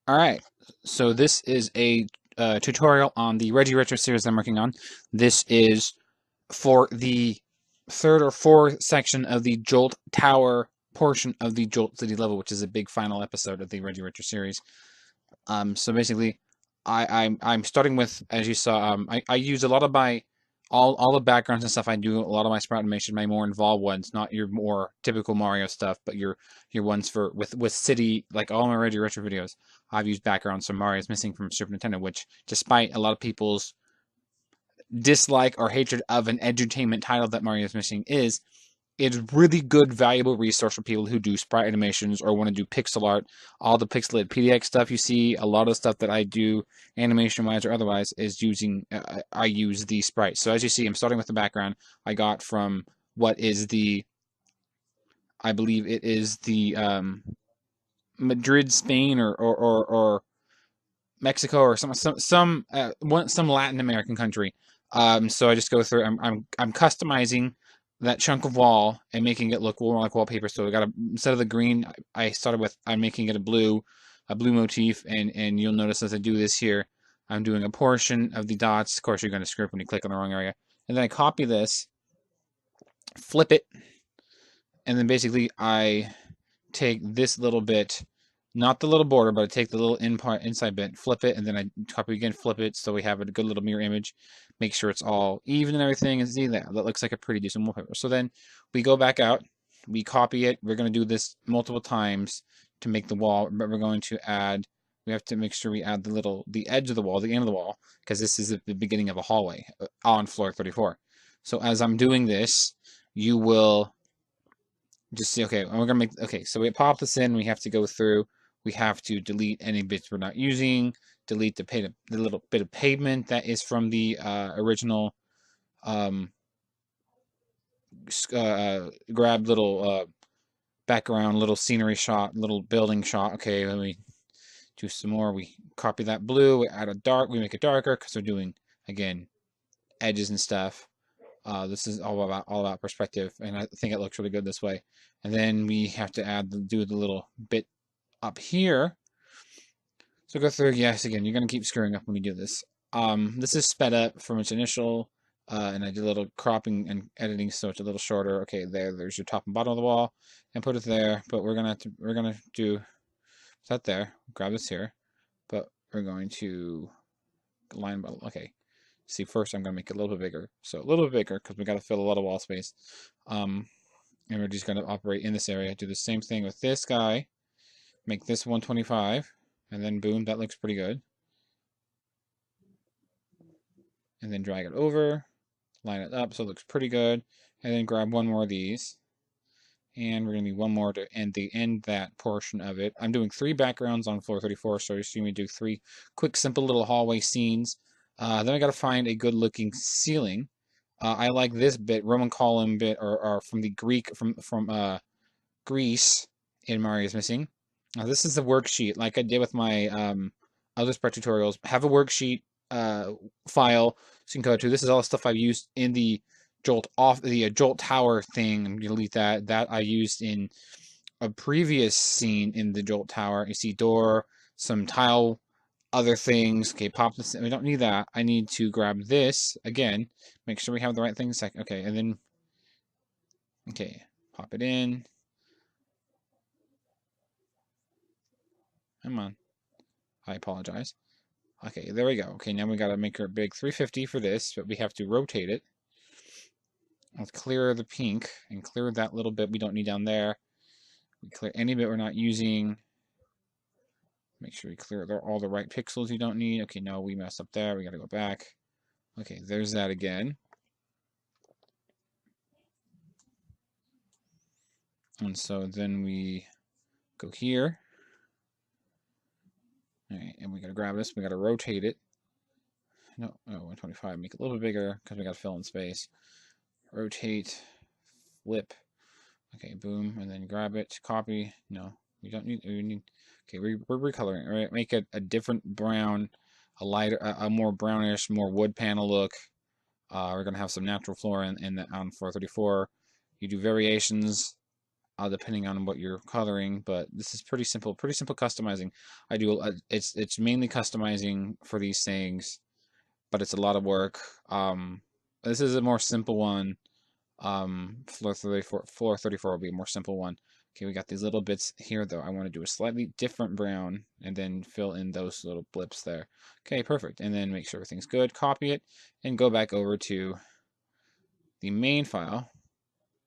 Alright, so this is a tutorial on the Reggie Retro series I'm working on. This is for the third or fourth section of the Jolt Tower portion of the Jolt City level, which is a big final episode of the Reggie Retro series. So basically, I'm starting with, as you saw, I use a lot of my all the backgrounds and stuff. I do a lot of my sprite animation, my more involved ones, not your more typical Mario stuff, but your ones for with City, like all my Reggie Retro videos. I've used backgrounds from Mario's Missing from Super Nintendo, which, despite a lot of people's dislike or hatred of an edutainment title that Mario's Missing is, it's really good, valuable resource for people who do sprite animations or want to do pixel art. All the pixelated PDX stuff you see, a lot of stuff that I do animation-wise or otherwise is using, I use the sprites. So as you see, I'm starting with the background I got from what is the, I believe it is the Madrid, Spain, or Mexico, or some Latin American country. So I just go through. I'm customizing that chunk of wall and making it look more like wallpaper. So I got instead of the green, I started with, I'm making it a blue motif, and you'll notice as I do this here, I'm doing a portion of the dots. Of course, you're going to screw up when you click on the wrong area, and then I copy this, flip it, and then basically I take this little bit, not the little border, but I take the little inside bit, flip it, and then I copy again, flip it, so we have a good little mirror image. Make sure it's all even and everything, and see that looks like a pretty decent wallpaper. So then we go back out, we copy it. We're going to do this multiple times to make the wall, but we're going to add. We have to make sure we add the edge of the wall, the end of the wall, because this is the beginning of a hallway on floor 34. So as I'm doing this, you will just see, okay, we're gonna make, okay, so we pop this in, we have to go through, we have to delete any bits we're not using, delete the little bit of pavement that is from the original, um, grab little background, little scenery shot, little building shot. Okay, let me do some more. We copy that blue, we add a dark, we make it darker because we're doing, again, edges and stuff. This is all about perspective, and I think it looks really good this way. And then we have to do the little bit up here. So go through. Yes, again, you're gonna keep screwing up when we do this. This is sped up from its initial, and I did a little cropping and editing, so it's a little shorter. Okay, there's your top and bottom of the wall, and put it there. But we're gonna do that there. Grab this here, but we're going to line by. Okay, see, first I'm going to make it a little bit bigger. So a little bit bigger because we got to fill a lot of wall space. And we're just going to operate in this area. Do the same thing with this guy. Make this 125. And then boom, that looks pretty good. And then drag it over. Line it up so it looks pretty good. And then grab one more of these. And we're going to need one more to end that portion of it. I'm doing 3 backgrounds on floor 34, so you're seeing me do 3 quick, simple little hallway scenes. Then I got to find a good-looking ceiling. I like this bit, Roman column bit, or from the from Greece in Mario's Missing. Now this is the worksheet, like I did with my other Sprite tutorials. Have a worksheet file so you can go to. This is all the stuff I've used in the Jolt Tower thing. I'm gonna delete that. That I used in a previous scene in the Jolt Tower. You see door, some tile, other things. Okay, pop this. We don't need that. I need to grab this again. Make sure we have the right things. Okay, and then okay, pop it in. Come on. I apologize. Okay, there we go. Okay, now we gotta make our big 350 for this, but we have to rotate it. Let's clear the pink and clear that little bit we don't need down there. We clear any bit we're not using. Make sure we clear all the right pixels you don't need. Okay, no, we messed up there. We gotta go back. Okay, there's that again. And so then we go here. All right, and we gotta grab this. We gotta rotate it. No, 125. Make it a little bit bigger because we gotta fill in space. Rotate, flip. Okay, boom, and then grab it. Copy. No, we don't need. We need. Okay, we're recoloring. All right, make it a different brown, a lighter, a more brownish, more wood panel look. We're gonna have some natural flora on floor 34. You do variations depending on what you're coloring, but this is pretty simple customizing. I do it's mainly customizing for these things, but it's a lot of work. This is a more simple one. Floor 34 will be a more simple one. Okay, we got these little bits here though. I want to do a slightly different brown and then fill in those little blips there. Okay, perfect. And then make sure everything's good. Copy it and go back over to the main file.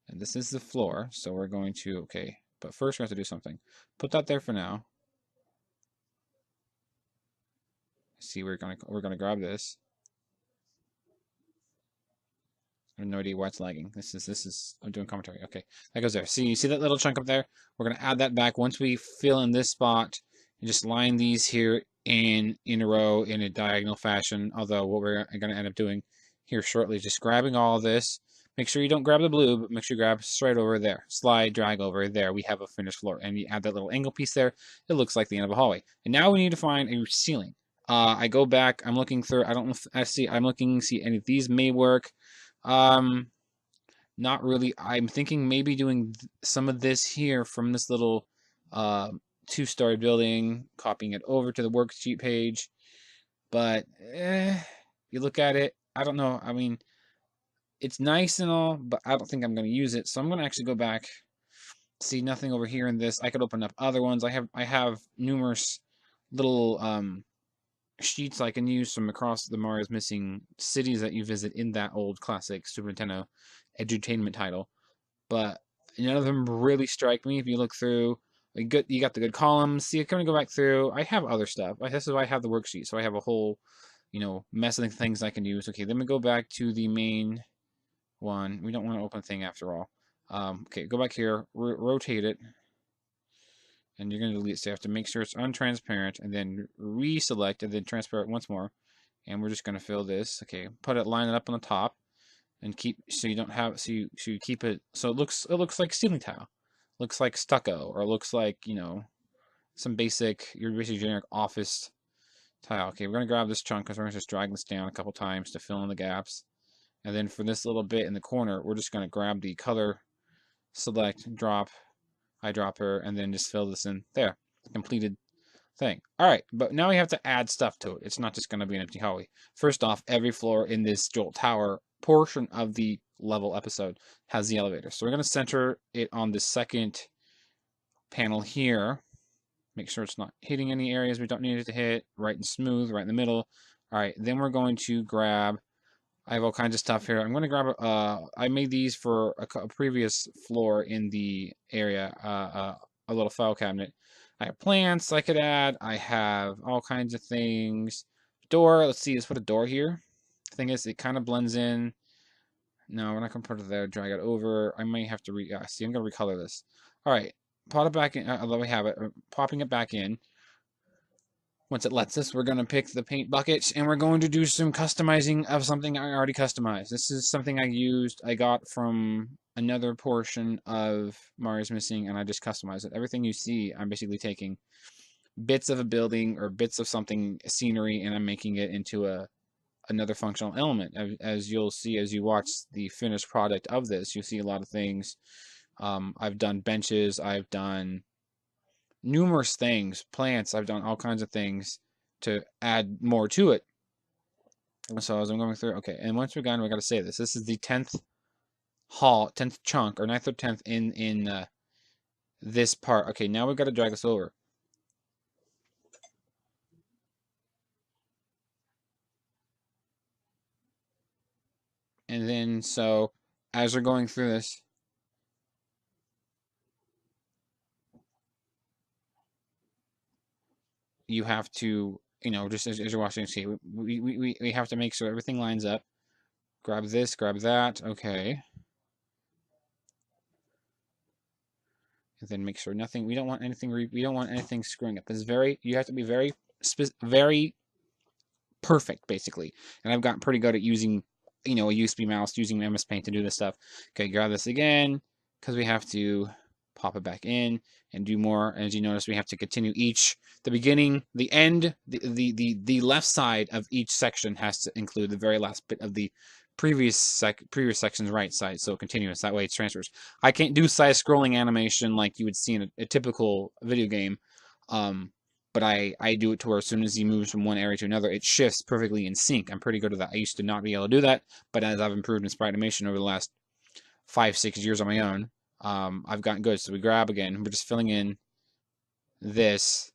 And this is the floor, so we're going to, okay, but first we have to do something. Put that there for now. See, we're gonna grab this. I have no idea why it's lagging. I'm doing commentary. Okay, that goes there. See, you see that little chunk up there? We're gonna add that back once we fill in this spot and just line these here in a row in a diagonal fashion. Although what we're gonna end up doing here shortly is just grabbing all of this. Make sure you don't grab the blue, but make sure you grab straight over there. Slide, drag over there. We have a finished floor, and you add that little angle piece there. It looks like the end of a hallway. And now we need to find a ceiling. I go back. I'm looking through. I don't know if I see. I'm looking. See any of these may work. Not really. I'm thinking maybe doing some of this here from this little two-story building, copying it over to the worksheet page. But you look at it, I don't know. I mean, it's nice and all, but I don't think I'm going to use it. So I'm going to actually go back. See nothing over here in this. I could open up other ones. I have numerous little sheets I can use from across the Mario's Missing cities that you visit in that old classic Super Nintendo edutainment title, but none of them really strike me. If you look through, you got the good columns. See, I'm gonna go back through. I have other stuff. This is why I have the worksheet, so I have a whole, mess of things I can use. Okay, let me go back to the main one. We don't want to open a thing after all. Okay, go back here, rotate it. And you're going to delete, so you have to make sure it's untransparent, and then reselect, and then transparent once more. And we're just going to fill this. Okay, line it up on the top, and keep so you don't have so you keep it so it looks like ceiling tile, looks like stucco, or looks like some basic generic office tile. Okay, we're going to grab this chunk because we're going to just drag this down a couple times to fill in the gaps, and then for this little bit in the corner, we're just going to grab the color, select, drop, eyedropper, and then just fill this in there. Completed thing. Alright, but now we have to add stuff to it. It's not just going to be an empty hallway. First off, every floor in this Jolt Tower portion of the level episode has the elevator. So we're going to center it on the second panel here. Make sure it's not hitting any areas we don't need it to hit. Right and smooth, right in the middle. Alright, then we're going to grab, I have all kinds of stuff here. I'm going to grab, I made these for a previous floor in the area, a little file cabinet. I have plants I could add. I have all kinds of things. Door, let's see, let's put a door here. The thing is, it kind of blends in. No, we're not going to put it there. Drag it over. I might have to see, I'm going to recolor this. All right, put it back in, although we have it, popping it back in. Once it lets us, we're going to pick the paint bucket, and we're going to do some customizing of something I already customized. This is something I got from another portion of Mario's Missing, and I just customized it. Everything you see, I'm basically taking bits of a building or bits of something, scenery, and I'm making it into another functional element. As you'll see as you watch the finished product of this, you'll see a lot of things. I've done benches, I've done numerous things, plants, I've done all kinds of things to add more to it. So as I'm going through, okay, and once we're done, we got to say this. This is the 10th chunk, or 9th or 10th in this part. Okay, now we've got to drag this over. And then, so, as we're going through this, you have to, just as you're watching, see, we have to make sure everything lines up. Grab this, grab that, okay. And then make sure nothing, we don't want anything screwing up. This is you have to be very perfect, basically. And I've gotten pretty good at using, a USB mouse, using MS Paint to do this stuff. Okay, grab this again, because we have to pop it back in and do more. And as you notice, we have to continue the beginning, the end, the left side of each section has to include the very last bit of the previous section's right side, so continuous. That way it transfers. I can't do side-scrolling animation like you would see in a typical video game, but I do it to where as soon as he moves from one area to another, it shifts perfectly in sync. I'm pretty good at that. I used to not be able to do that, but as I've improved in sprite animation over the last 5-6 years on my own, I've gotten good. So we grab again. We're just filling in this.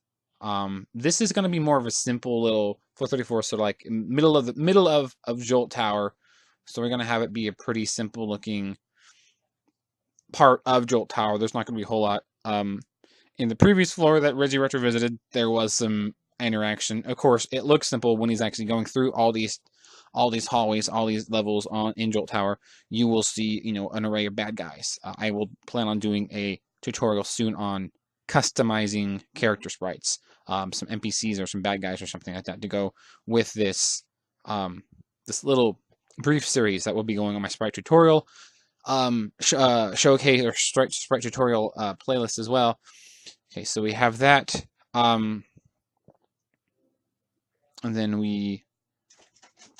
This is going to be more of a simple little 434, so like middle of Jolt Tower. So we're going to have it be a pretty simple looking part of Jolt Tower. There's not going to be a whole lot. In the previous floor that Reggie Retro visited, there was some interaction. Of course, it looks simple when he's actually going through all these hallways, all these levels in Jolt Tower. You will see, an array of bad guys. I will plan on doing a tutorial soon on customizing character sprites, some NPCs or some bad guys or something like that to go with this this little brief series that will be going on my sprite tutorial showcase or sprite tutorial playlist as well. Okay, so we have that, and then we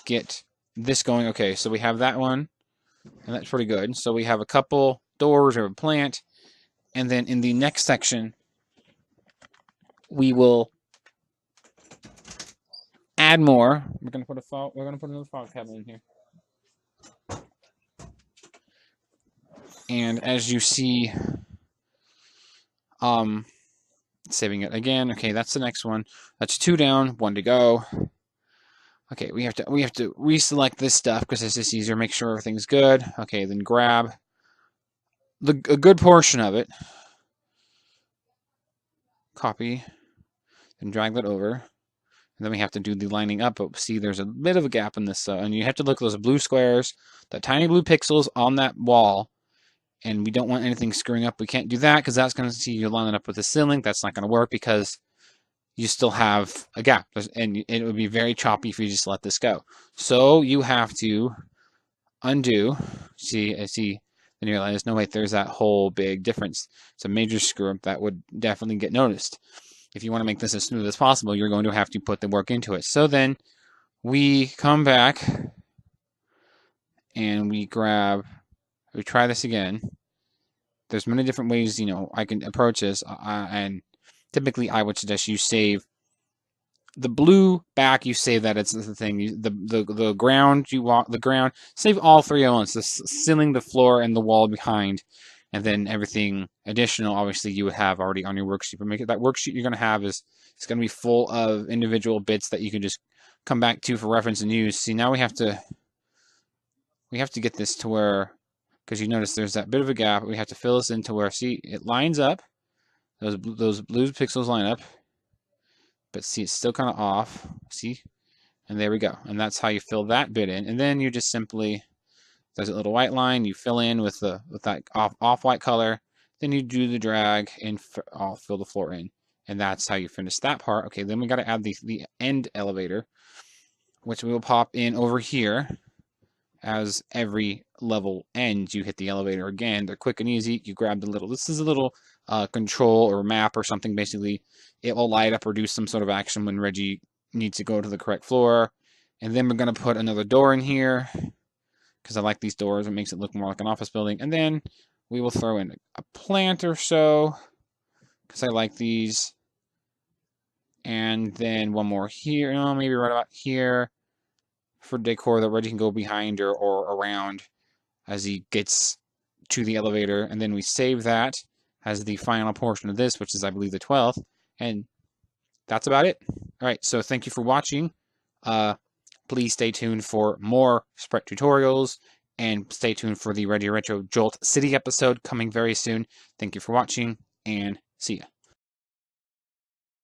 get this going. Okay, so we have that one, and that's pretty good. So we have a couple doors or a plant, and then in the next section, we will add more. We're gonna put another fog cabinet in here. And as you see, saving it again. Okay, that's the next one. That's 2 down, 1 to go. Okay, we have to reselect this stuff because it's just easier. Make sure everything's good. Okay, then grab a good portion of it. Copy, and drag that over. And then we have to do the lining up. But see, there's a bit of a gap in this, and you have to look at those blue squares, the tiny blue pixels on that wall. And we don't want anything screwing up. We can't do that because that's going to see you lining up with the ceiling. That's not going to work because you still have a gap. And it would be very choppy if you just let this go. So you have to undo. See, then you realize, no, wait, there's that whole big difference. It's a major screw up that would definitely get noticed. If you want to make this as smooth as possible, you're going to have to put the work into it. So then we come back and we try this again. There's many different ways, I can approach this, and typically I would suggest you save the blue back. You save that it's the thing. The ground save all 3 elements: the ceiling, the floor, and the wall behind, and then everything additional. Obviously, you would have already on your worksheet. But that worksheet you're going to have it's going to be full of individual bits that you can just come back to for reference and use. See, now we have to get this to where. Because you notice there's that bit of a gap. We have to fill this into where, see, it lines up. Those blue pixels line up. But see, it's still kind of off. See? And there we go. And that's how you fill that bit in. And then you just simply, there's a little white line. You fill in with that off-white color. Then you do the drag and fill the floor in. And that's how you finish that part. Okay, then we got to add the end elevator, which we will pop in over here. As every level ends, you hit the elevator again. They're quick and easy. You grab this is a little control or map or something. Basically, it will light up or do some sort of action when Reggie needs to go to the correct floor. And then we're going to put another door in here because I like these doors. It makes it look more like an office building. And then we will throw in a plant or so because I like these. And then one more here. Maybe right about here. For decor that Reggie can go behind or around as he gets to the elevator. And then we save that as the final portion of this, which is, I believe, the 12th. And that's about it. All right, so thank you for watching. Please stay tuned for more sprite tutorials, and stay tuned for the Reggie Retro Jolt City episode coming very soon. Thank you for watching, and see ya.